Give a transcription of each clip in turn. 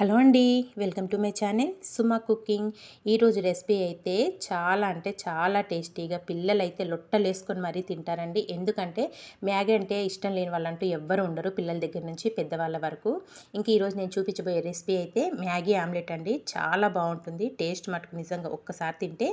Hello అండి, welcome to my channel Suma cooking. ఈరోజు recipe అయితే చాలా అంటే చాలా టేస్టీగా పిల్లలైతే లొట్టలేసుకొని మరీ తింటారండి. ఎందుకంటే మ్యాగీ అంటే ఇష్టం లేని వాళ్ళంటూ ఎవ్వరు ఉండరు, పిల్లల దగ్గర నుంచి పెద్దవాళ్ళ వరకు. ఇంక ఈరోజు నేను చూపించబోయే రెసిపీ అయితే మ్యాగీ ఆమ్లెట్ అండి. చాలా బాగుంటుంది టేస్ట్, మటుకు నిజంగా ఒక్కసారి తింటే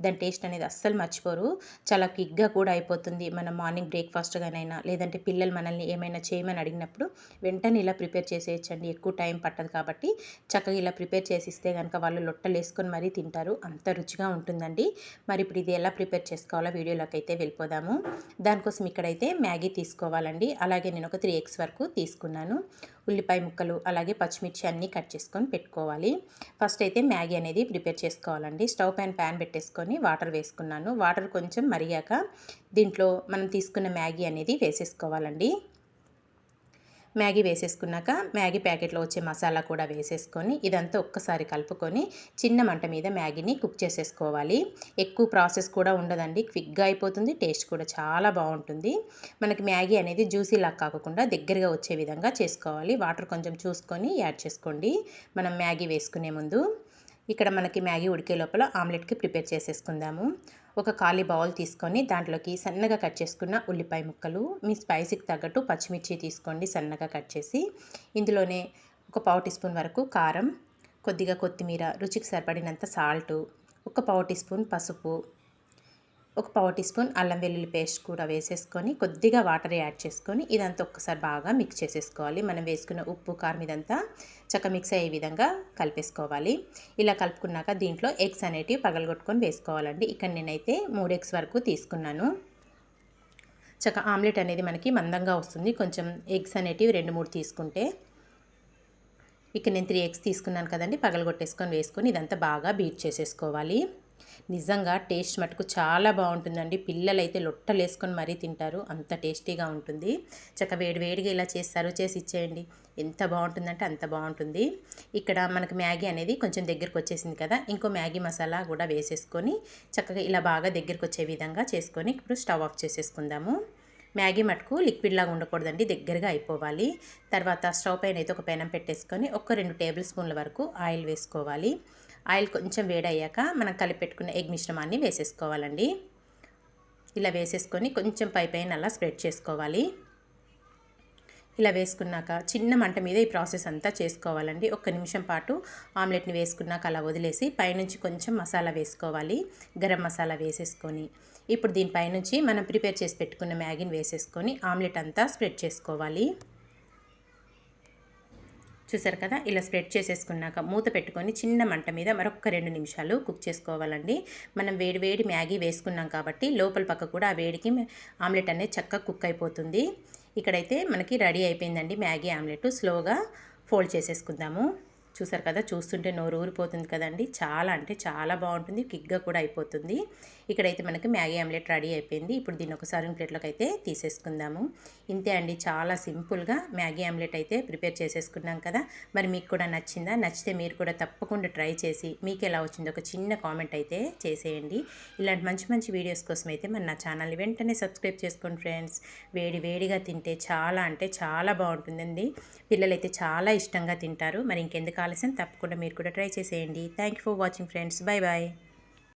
దాని టేస్ట్ అనేది అస్సలు మర్చిపోరు. చాలా క్విక్గా కూడా అయిపోతుంది. మనం మార్నింగ్ బ్రేక్ఫాస్ట్గానైనా లేదంటే పిల్లలు మనల్ని ఏమైనా చేయమని అడిగినప్పుడు వెంటనే ఇలా ప్రిపేర్ చేసేయచ్చండి. ఎక్కువ టైం పట్టదు కాబట్టి చక్కగా ఇలా ప్రిపేర్ చేసి ఇస్తే కనుక వాళ్ళు లొట్టలు వేసుకొని మరీ తింటారు. అంత రుచిగా ఉంటుందండి. మరి ఇప్పుడు ఇది ఎలా ప్రిపేర్ చేసుకోవాలో వీడియోలోకి అయితే వెళ్ళిపోదాము. దానికోసం ఇక్కడైతే మ్యాగీ తీసుకోవాలండి. అలాగే నేను ఒక 3 ఎగ్స్ వరకు తీసుకున్నాను. ఉల్లిపాయ ముక్కలు అలాగే పచ్చిమిర్చి అన్నీ కట్ చేసుకొని పెట్టుకోవాలి. ఫస్ట్ అయితే మ్యాగీ అనేది ప్రిపేర్ చేసుకోవాలండి. స్టవ్ పైన ప్యాన్ పెట్టేసుకొని వాటర్ వేసుకున్నాను. వాటర్ కొంచెం మరిగాక దీంట్లో మనం తీసుకున్న మ్యాగీ అనేది వేసేసుకోవాలండి. మ్యాగీ వేసేసుకున్నాక మ్యాగీ ప్యాకెట్లో వచ్చే మసాలా కూడా వేసేసుకొని ఇదంతా ఒక్కసారి కలుపుకొని చిన్న మంట మీద మ్యాగీని కుక్ చేసేసుకోవాలి. ఎక్కువ ప్రాసెస్ కూడా ఉండదండి, క్విక్గా అయిపోతుంది, టేస్ట్ కూడా చాలా బాగుంటుంది. మనకి మ్యాగీ అనేది జ్యూసీలా కాకుండా దగ్గరగా వచ్చే విధంగా చేసుకోవాలి. వాటర్ కొంచెం చూసుకొని యాడ్ చేసుకోండి మనం మ్యాగీ వేసుకునే ముందు. ఇక్కడ మనకి మ్యాగీ ఉడికే లోపల ఆమ్లెట్కి ప్రిపేర్ చేసేసుకుందాము. ఒక ఖాళీ బౌల్ తీసుకొని దాంట్లోకి సన్నగా కట్ చేసుకున్న ఉల్లిపాయ ముక్కలు, మీ స్పైసీకి తగ్గట్టు పచ్చిమిర్చి తీసుకోండి సన్నగా కట్ చేసి. ఇందులోనే ఒక 1/4 టీ స్పూన్ వరకు కారం, కొద్దిగా కొత్తిమీర, రుచికి సరిపడినంత సాల్టు, ఒక 1/4 టీ స్పూన్ పసుపు, ఒక 1/4 టీ స్పూన్ అల్లం వెల్లుల్లి పేస్ట్ కూడా వేసేసుకొని కొద్దిగా వాటర్ యాడ్ చేసుకొని ఇదంతా ఒక్కసారి బాగా మిక్స్ చేసేసుకోవాలి. మనం వేసుకున్న ఉప్పు కారం ఇదంతా చక్కగా మిక్స్ అయ్యే విధంగా కలిపేసుకోవాలి. ఇలా కలుపుకున్నాక దీంట్లో ఎగ్స్ అనేటివి పగలగొట్టుకొని వేసుకోవాలండి. ఇక్కడ నేనైతే 3 ఎగ్స్ వరకు తీసుకున్నాను. చక్కగా ఆమ్లెట్ అనేది మనకి మందంగా వస్తుంది కొంచెం ఎగ్స్ అనేటివి 2-3 తీసుకుంటే. ఇక్కడ నేను 3 ఎగ్స్ తీసుకున్నాను కదండి, పగలగొట్టేసుకొని వేసుకొని ఇదంతా బాగా బీట్ చేసేసుకోవాలి. నిజంగా టేస్ట్ మటుకు చాలా బాగుంటుందండి. పిల్లలైతే లొట్టలు వేసుకొని మరీ తింటారు, అంత టేస్టీగా ఉంటుంది. చక్కగా వేడివేడిగా ఇలా సర్వ్ చేసి ఇచ్చేయండి, ఎంత బాగుంటుందంటే అంత బాగుంటుంది. ఇక్కడ మనకు మ్యాగీ అనేది కొంచెం దగ్గరకు వచ్చేసింది కదా, ఇంకో మ్యాగీ మసాలా కూడా వేసేసుకొని చక్కగా ఇలా బాగా దగ్గరకు వచ్చే విధంగా చేసుకొని ఇప్పుడు స్టవ్ ఆఫ్ చేసేసుకుందాము. మ్యాగీ మటుకు లిక్విడ్ లాగా ఉండకూడదండి, దగ్గరగా అయిపోవాలి. తర్వాత స్టవ్ పైన అయితే ఒక పెనం పెట్టేసుకొని ఒక 2 టేబుల్ స్పూన్ల వరకు ఆయిల్ వేసుకోవాలి. ఆయిల్ కొంచెం వేడయ్యాక మనం కలిపెట్టుకున్న ఎగ్ మిశ్రమాన్ని వేసేసుకోవాలండి. ఇలా వేసేసుకొని కొంచెం పైన అలా స్ప్రెడ్ చేసుకోవాలి. ఇలా వేసుకున్నాక చిన్న మంట మీద ఈ ప్రాసెస్ అంతా చేసుకోవాలండి. 1 నిమిషం పాటు ఆమ్లెట్ని వేసుకున్నాక అలా వదిలేసి పైనుంచి కొంచెం మసాలా వేసుకోవాలి. గరం మసాలా వేసేసుకొని ఇప్పుడు దీనిపైనుంచి మనం ప్రిపేర్ చేసి పెట్టుకున్న మ్యాగీని వేసేసుకొని ఆమ్లెట్ అంతా స్ప్రెడ్ చేసుకోవాలి. చూసారు కదా, ఇలా స్ప్రెడ్ చేసేసుకున్నాక మూత పెట్టుకొని చిన్న మంట మీద మరొక 2 నిమిషాలు కుక్ చేసుకోవాలండి. మనం వేడి మ్యాగీ వేసుకున్నాం కాబట్టి లోపల పక్క కూడా ఆ వేడికి ఆమ్లెట్ అనేది చక్కగా కుక్ అయిపోతుంది. ఇక్కడైతే మనకి రెడీ అయిపోయిందండి మ్యాగీ ఆమ్లెట్. స్లోగా ఫోల్డ్ చేసేసుకుందాము. చూసారు కదా, చూస్తుంటే నోరు ఊరిపోతుంది కదండి. చాలా అంటే చాలా బాగుంటుంది, క్విక్గా కూడా అయిపోతుంది. ఇక్కడైతే మనకి మ్యాగీ ఆమ్లెట్ రెడీ అయిపోయింది. ఇప్పుడు దీన్ని ఒక సర్వింగ్ ప్లేట్లోకి అయితే తీసేసుకుందాము. ఇంతే అండి, చాలా సింపుల్గా మ్యాగీ ఆమ్లెట్ అయితే ప్రిపేర్ చేసేసుకున్నాం కదా. మరి మీకు కూడా నచ్చిందా? నచ్చితే మీరు కూడా తప్పకుండా ట్రై చేసి మీకు ఎలా వచ్చిందో ఒక చిన్న కామెంట్ అయితే చేసేయండి. ఇలాంటి మంచి మంచి వీడియోస్ కోసం అయితే మన నా ఛానల్ని వెంటనే సబ్స్క్రైబ్ చేసుకోండి ఫ్రెండ్స్. వేడిగా తింటే చాలా అంటే చాలా బాగుంటుందండి. పిల్లలైతే చాలా ఇష్టంగా తింటారు. మరి ఇంకెందుకు ఆలస్యం, తప్పకుండా మీరు కూడా ట్రై చేసేయండి. Thank you for watching friends. Bye bye.